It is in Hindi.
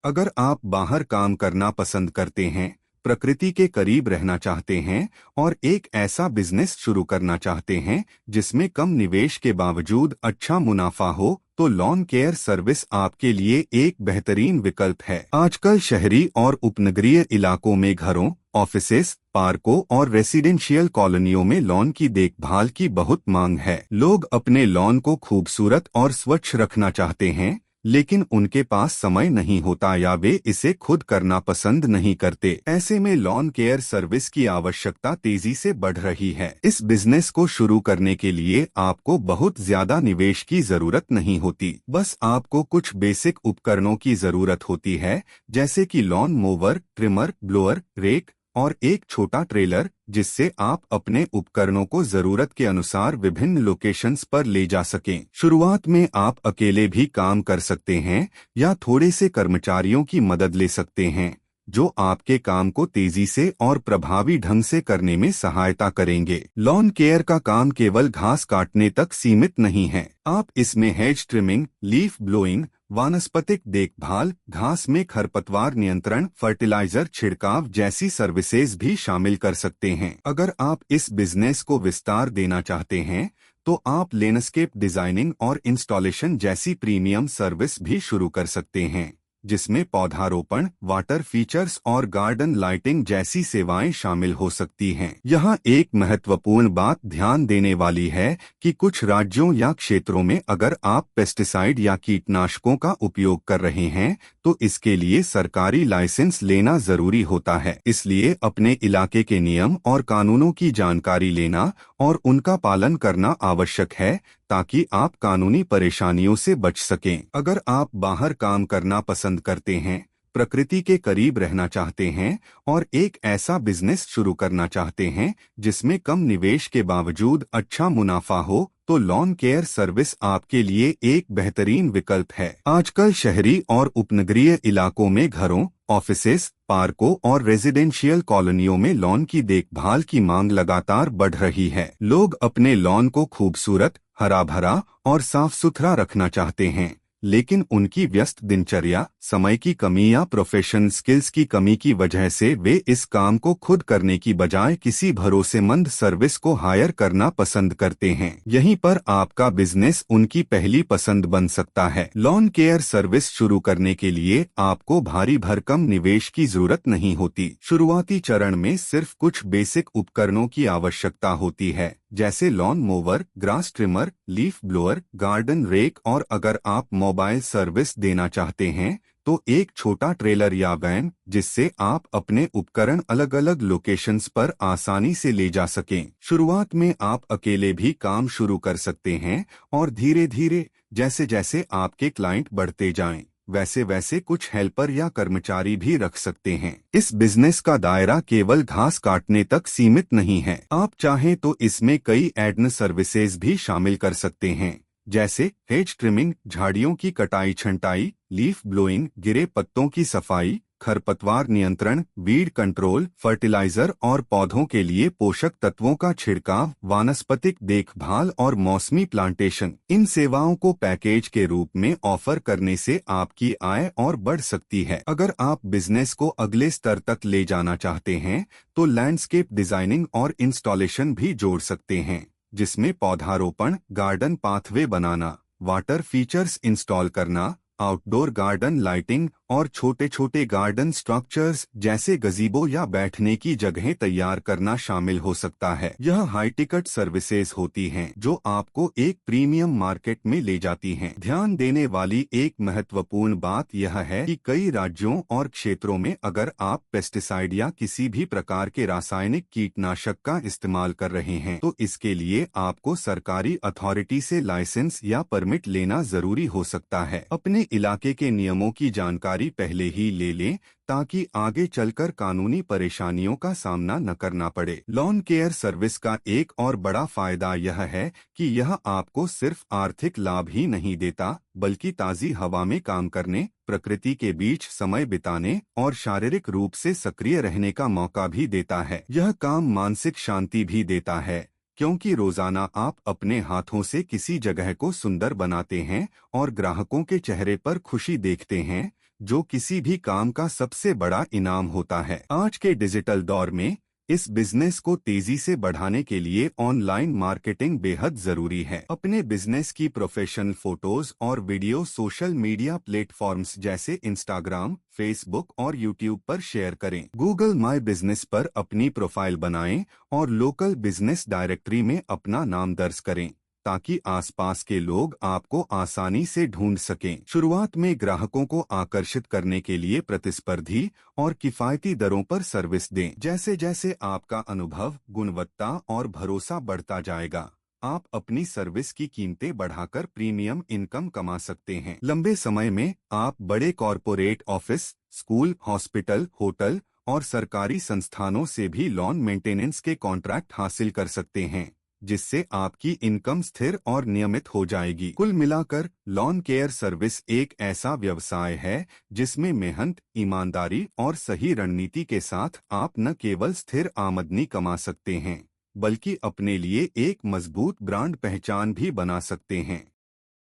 अगर आप बाहर काम करना पसंद करते हैं, प्रकृति के करीब रहना चाहते हैं और एक ऐसा बिजनेस शुरू करना चाहते हैं जिसमें कम निवेश के बावजूद अच्छा मुनाफा हो, तो लॉन केयर सर्विस आपके लिए एक बेहतरीन विकल्प है। आजकल शहरी और उपनगरीय इलाकों में घरों, ऑफिसेज, पार्कों और रेसिडेंशियल कॉलोनियों में लॉन की देखभाल की बहुत मांग है। लोग अपने लॉन को खूबसूरत और स्वच्छ रखना चाहते हैं, लेकिन उनके पास समय नहीं होता या वे इसे खुद करना पसंद नहीं करते। ऐसे में लॉन केयर सर्विस की आवश्यकता तेजी से बढ़ रही है। इस बिजनेस को शुरू करने के लिए आपको बहुत ज्यादा निवेश की जरूरत नहीं होती। बस आपको कुछ बेसिक उपकरणों की जरूरत होती है, जैसे कि lawn mower, trimmer, blower, rake और एक छोटा ट्रेलर, जिससे आप अपने उपकरणों को जरूरत के अनुसार विभिन्न लोकेशंस पर ले जा सकें। शुरुआत में आप अकेले भी काम कर सकते हैं या थोड़े से कर्मचारियों की मदद ले सकते हैं, जो आपके काम को तेजी से और प्रभावी ढंग से करने में सहायता करेंगे। लॉन केयर का काम केवल घास काटने तक सीमित नहीं है। आप इसमें हेज ट्रिमिंग, लीफ ब्लोइंग, वानस्पतिक देखभाल, घास में खरपतवार नियंत्रण, फर्टिलाइजर छिड़काव जैसी सर्विसेज भी शामिल कर सकते हैं। अगर आप इस बिजनेस को विस्तार देना चाहते हैं, तो आप लैंडस्केप डिजाइनिंग और इंस्टॉलेशन जैसी प्रीमियम सर्विस भी शुरू कर सकते हैं, जिसमें पौधारोपण, वाटर फीचर्स और गार्डन लाइटिंग जैसी सेवाएं शामिल हो सकती हैं। यहाँ एक महत्वपूर्ण बात ध्यान देने वाली है कि कुछ राज्यों या क्षेत्रों में अगर आप पेस्टिसाइड या कीटनाशकों का उपयोग कर रहे हैं, तो इसके लिए सरकारी लाइसेंस लेना जरूरी होता है। इसलिए अपने इलाके के नियम और कानूनों की जानकारी लेना और उनका पालन करना आवश्यक है, ताकि आप कानूनी परेशानियों से बच सकें। अगर आप बाहर काम करना पसंद करते हैं, प्रकृति के करीब रहना चाहते हैं और एक ऐसा बिजनेस शुरू करना चाहते हैं जिसमें कम निवेश के बावजूद अच्छा मुनाफा हो, तो लॉन केयर सर्विस आपके लिए एक बेहतरीन विकल्प है। आजकल शहरी और उपनगरीय इलाकों में घरों, ऑफिसेज, पार्कों और रेजिडेंशियल कॉलोनियों में लॉन की देखभाल की मांग लगातार बढ़ रही है। लोग अपने लॉन को खूबसूरत, हरा भरा और साफ सुथरा रखना चाहते हैं, लेकिन उनकी व्यस्त दिनचर्या, समय की कमी या प्रोफेशनल स्किल्स की कमी की वजह से वे इस काम को खुद करने की बजाय किसी भरोसेमंद सर्विस को हायर करना पसंद करते हैं। यहीं पर आपका बिजनेस उनकी पहली पसंद बन सकता है। लॉन केयर सर्विस शुरू करने के लिए आपको भारी भरकम निवेश की जरूरत नहीं होती। शुरुआती चरण में सिर्फ कुछ बेसिक उपकरणों की आवश्यकता होती है, जैसे lawn mower, grass trimmer, leaf blower, garden rake और अगर आप मोबाइल सर्विस देना चाहते हैं, तो एक छोटा ट्रेलर या वैन, जिससे आप अपने उपकरण अलग अलग लोकेशंस पर आसानी से ले जा सकें। शुरुआत में आप अकेले भी काम शुरू कर सकते हैं और धीरे धीरे जैसे जैसे आपके क्लाइंट बढ़ते जाएं, वैसे वैसे कुछ हेल्पर या कर्मचारी भी रख सकते हैं। इस बिजनेस का दायरा केवल घास काटने तक सीमित नहीं है। आप चाहें तो इसमें कई एडन सर्विसेज भी शामिल कर सकते हैं, जैसे हेज ट्रिमिंग, झाड़ियों की कटाई छंटाई, लीफ ब्लोइंग, गिरे पत्तों की सफाई, खरपतवार नियंत्रण, वीड कंट्रोल, फर्टिलाइजर और पौधों के लिए पोषक तत्वों का छिड़काव, वानस्पतिक देखभाल और मौसमी प्लांटेशन। इन सेवाओं को पैकेज के रूप में ऑफर करने से आपकी आय और बढ़ सकती है। अगर आप बिजनेस को अगले स्तर तक ले जाना चाहते हैं, तो लैंडस्केप डिजाइनिंग और इंस्टॉलेशन भी जोड़ सकते हैं, जिसमें पौधारोपण, गार्डन पाथवे बनाना, वाटर फीचर्स इंस्टॉल करना, आउटडोर गार्डन लाइटिंग और छोटे छोटे गार्डन स्ट्रक्चर्स जैसे गजीबो या बैठने की जगहें तैयार करना शामिल हो सकता है। यह हाई टिकट सर्विसेज होती हैं, जो आपको एक प्रीमियम मार्केट में ले जाती हैं। ध्यान देने वाली एक महत्वपूर्ण बात यह है कि कई राज्यों और क्षेत्रों में अगर आप पेस्टिसाइड या किसी भी प्रकार के रासायनिक कीटनाशक का इस्तेमाल कर रहे हैं, तो इसके लिए आपको सरकारी अथॉरिटी से लाइसेंस या परमिट लेना जरूरी हो सकता है। अपने इलाके के नियमों की जानकारी पहले ही ले लें, ताकि आगे चलकर कानूनी परेशानियों का सामना न करना पड़े। लॉन केयर सर्विस का एक और बड़ा फायदा यह है कि यह आपको सिर्फ आर्थिक लाभ ही नहीं देता, बल्कि ताज़ी हवा में काम करने, प्रकृति के बीच समय बिताने और शारीरिक रूप से सक्रिय रहने का मौका भी देता है। यह काम मानसिक शांति भी देता है, क्योंकि रोजाना आप अपने हाथों से किसी जगह को सुंदर बनाते हैं और ग्राहकों के चेहरे पर खुशी देखते हैं, जो किसी भी काम का सबसे बड़ा इनाम होता है। आज के डिजिटल दौर में इस बिजनेस को तेजी से बढ़ाने के लिए ऑनलाइन मार्केटिंग बेहद जरूरी है। अपने बिजनेस की प्रोफेशनल फोटोज और वीडियो सोशल मीडिया प्लेटफॉर्म्स जैसे इंस्टाग्राम, फेसबुक और यूट्यूब पर शेयर करें। गूगल माई बिजनेस पर अपनी प्रोफाइल बनाएं और लोकल बिजनेस डायरेक्टरी में अपना नाम दर्ज करें, ताकि आसपास के लोग आपको आसानी से ढूंढ सकें। शुरुआत में ग्राहकों को आकर्षित करने के लिए प्रतिस्पर्धी और किफायती दरों पर सर्विस दें। जैसे जैसे आपका अनुभव, गुणवत्ता और भरोसा बढ़ता जाएगा, आप अपनी सर्विस की कीमतें बढ़ाकर प्रीमियम इनकम कमा सकते हैं। लंबे समय में आप बड़े corporate office, school, hospital, hotel और सरकारी संस्थानों से भी लॉन मेंटेनेंस के कॉन्ट्रैक्ट हासिल कर सकते हैं, जिससे आपकी इनकम स्थिर और नियमित हो जाएगी। कुल मिलाकर लॉन केयर सर्विस एक ऐसा व्यवसाय है जिसमें मेहनत, ईमानदारी और सही रणनीति के साथ आप न केवल स्थिर आमदनी कमा सकते हैं, बल्कि अपने लिए एक मजबूत ब्रांड पहचान भी बना सकते हैं।